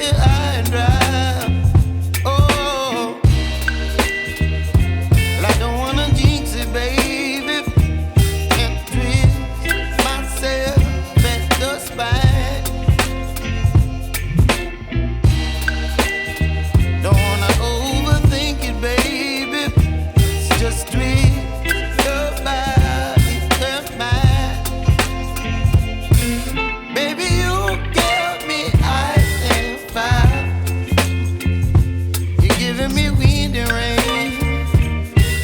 high and dry. Oh, well, I don't wanna jinx it, baby, and twist myself at the spine. Don't wanna overthink it, baby. It's just twist your body and mine. Baby, you give me ice and fire. You're giving me wind and rain.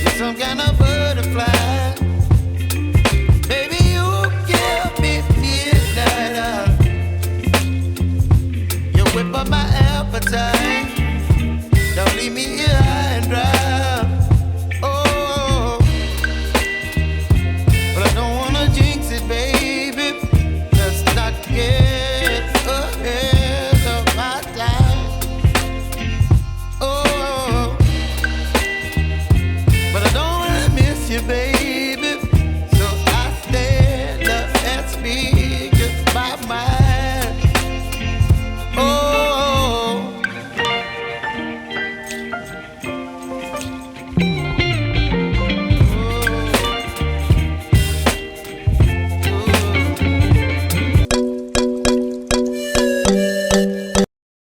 You're some kind of butterfly. Baby, you give me midnight. You whip up my appetite.